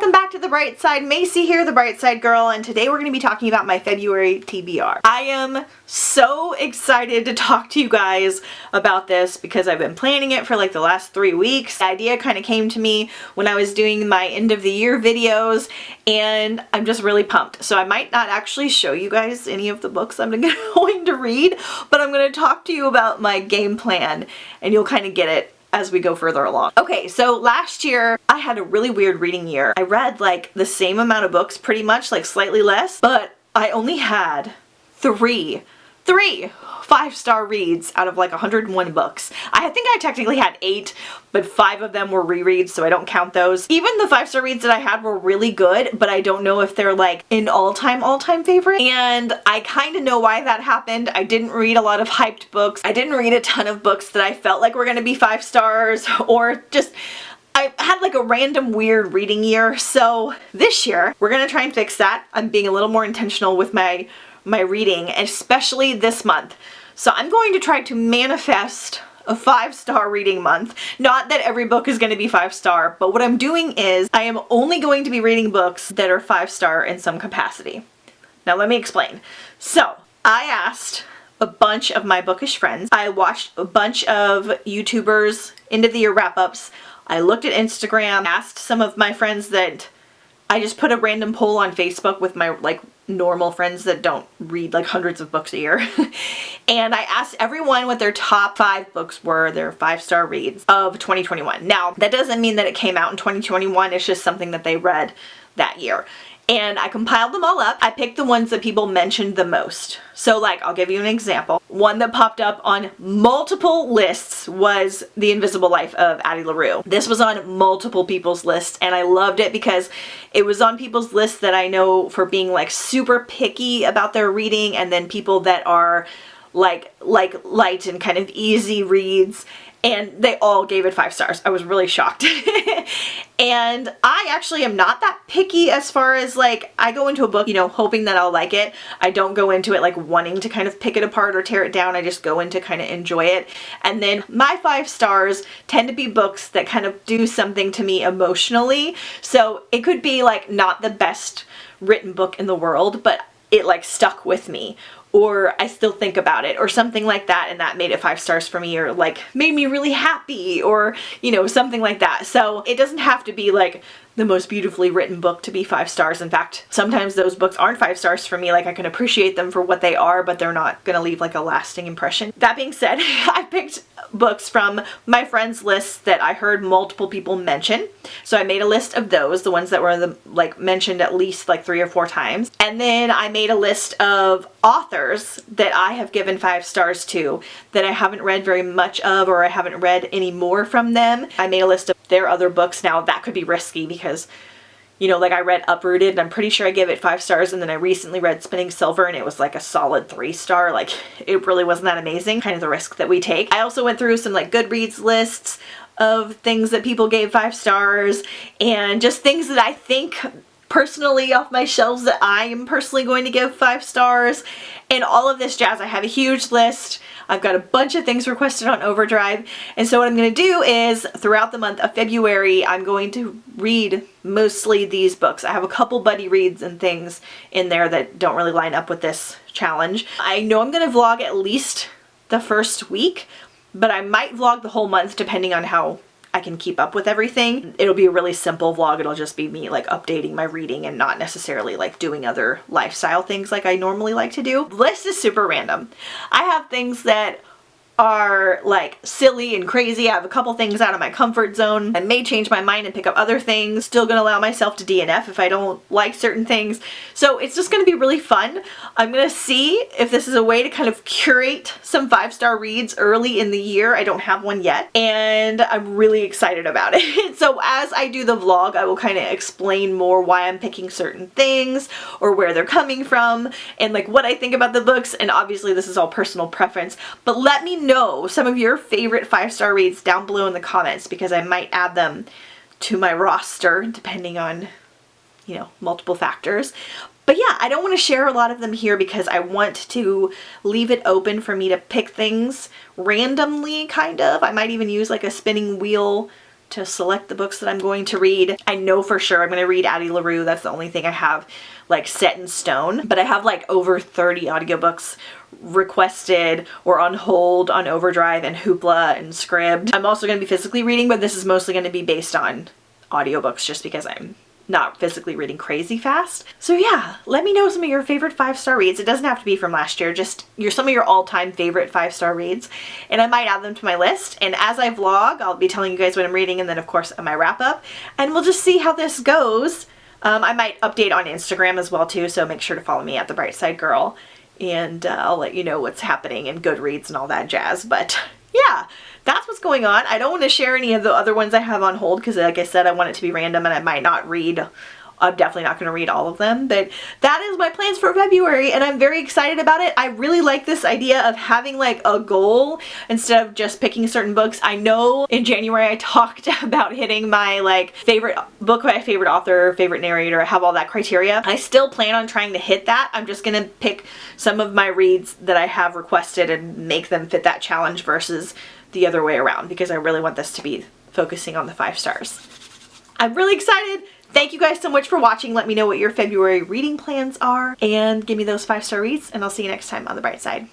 welcome back to The Bright Side. Macy here, the Bright Side girl, and today we're going to be talking about my February TBR. I am so excited to talk to you guys about this because I've been planning it for like the last 3 weeks. The idea kind of came to me when I was doing my end of the year videos, and I'm just really pumped. So I might not actually show you guys any of the books I'm going to read, but I'm going to talk to you about my game plan and you'll kind of get it as we go further along. Okay, so last year I had a really weird reading year. I read like the same amount of books, pretty much, like slightly less, but I only had three 5-star reads out of like 101 books. I think I technically had 8, but 5 of them were rereads, so I don't count those. Even the 5-star reads that I had were really good, but I don't know if they're like an all-time favorite. And I kind of know why that happened. I didn't read a lot of hyped books. I didn't read a ton of books that I felt like were gonna be 5 stars, or just I had like a random weird reading year. So this year we're gonna try and fix that. I'm being a little more intentional with my reading, especially this month. So I'm going to try to manifest a 5-star reading month. Not that every book is going to be 5-star, but what I'm doing is I am only going to be reading books that are 5-star in some capacity. Now let me explain. So I asked a bunch of my bookish friends. I watched a bunch of YouTubers end of the year wrap-ups. I looked at Instagram, asked some of my friends that I just put a random poll on Facebook with my like normal friends that don't read like hundreds of books a year. And I asked everyone what their top 5 books were, their 5-star reads of 2021. Now, that doesn't mean that it came out in 2021. It's just something that they read that year. And I compiled them all up. I picked the ones that people mentioned the most. So like, I'll give you an example. One that popped up on multiple lists was The Invisible Life of Addie LaRue. This was on multiple people's lists, and I loved it because it was on people's lists that I know for being like super picky about their reading, and then people that are like light and kind of easy reads. And they all gave it 5 stars. I was really shocked. And I actually am not that picky as far as like, I go into a book, you know, hoping that I'll like it. I don't go into it like wanting to kind of pick it apart or tear it down. I just go in to kind of enjoy it. And then my 5 stars tend to be books that kind of do something to me emotionally. So it could be like not the best written book in the world, but it like stuck with me, or I still think about it, or something like that, and that made it 5 stars for me, or like made me really happy, or you know, something like that. So it doesn't have to be like the most beautifully written book to be 5 stars. In fact, sometimes those books aren't 5 stars for me. Like, I can appreciate them for what they are, but they're not gonna leave like a lasting impression. That being said, I picked books from my friends' lists that I heard multiple people mention. So I made a list of those, the ones that were like mentioned at least like 3 or 4 times. And then I made a list of authors that I have given 5 stars to that I haven't read very much of, or I haven't read any more from them. I made a list of their other books. Now that could be risky because, you know, like I read Uprooted and I'm pretty sure I gave it 5 stars, and then I recently read Spinning Silver and it was like a solid 3-star. Like, it really wasn't that amazing. Kind of the risk that we take. I also went through some like Goodreads lists of things that people gave 5 stars, and just things that I think personally off my shelves that I am personally going to give 5 stars, and all of this jazz. I have a huge list. I've got a bunch of things requested on Overdrive, and so what I'm going to do is throughout the month of February I'm going to read mostly these books. I have a couple buddy reads and things in there that don't really line up with this challenge. I know I'm going to vlog at least the first week, but I might vlog the whole month depending on how I can keep up with everything. It'll be a really simple vlog. It'll just be me like updating my reading and not necessarily like doing other lifestyle things like I normally like to do. The list is super random. I have things that are like silly and crazy. I have a couple things out of my comfort zone. I may change my mind and pick up other things. Still gonna allow myself to DNF if I don't like certain things. So it's just gonna be really fun. I'm gonna see if this is a way to kind of curate some 5-star reads early in the year. I don't have one yet, and I'm really excited about it. So as I do the vlog, I will kind of explain more why I'm picking certain things, or where they're coming from, and like what I think about the books. And obviously this is all personal preference, but let me know some of your favorite 5-star reads down below in the comments, because I might add them to my roster depending on, you know, multiple factors. But yeah, I don't want to share a lot of them here because I want to leave it open for me to pick things randomly, kind of. I might even use like a spinning wheel to select the books that I'm going to read. I know for sure I'm going to read Addie LaRue. That's the only thing I have like set in stone. But I have like over 30 audiobooks requested or on hold on Overdrive and Hoopla and Scribd. I'm also going to be physically reading, but this is mostly going to be based on audiobooks just because I'm not physically reading crazy fast. So yeah, let me know some of your favorite 5-star reads. It doesn't have to be from last year, just some of your all-time favorite 5-star reads, and I might add them to my list. And as I vlog, I'll be telling you guys what I'm reading, and then of course my wrap up, and we'll just see how this goes. I might update on Instagram as well too, so make sure to follow me at The Bright Side Girl, and I'll let you know what's happening in Goodreads and all that jazz. But yeah, that's what's going on. I don't want to share any of the other ones I have on hold because, like I said, I want it to be random and I might not read. I'm definitely not going to read all of them, but that is my plans for February, and I'm very excited about it. I really like this idea of having like a goal instead of just picking certain books. I know in January I talked about hitting my like favorite book by favorite author, favorite narrator. I have all that criteria. I still plan on trying to hit that. I'm just going to pick some of my reads that I have requested and make them fit that challenge versus the other way around, because I really want this to be focusing on the 5 stars. I'm really excited. Thank you guys so much for watching. Let me know what your February reading plans are and give me those 5-star reads, and I'll see you next time on The Bright Side.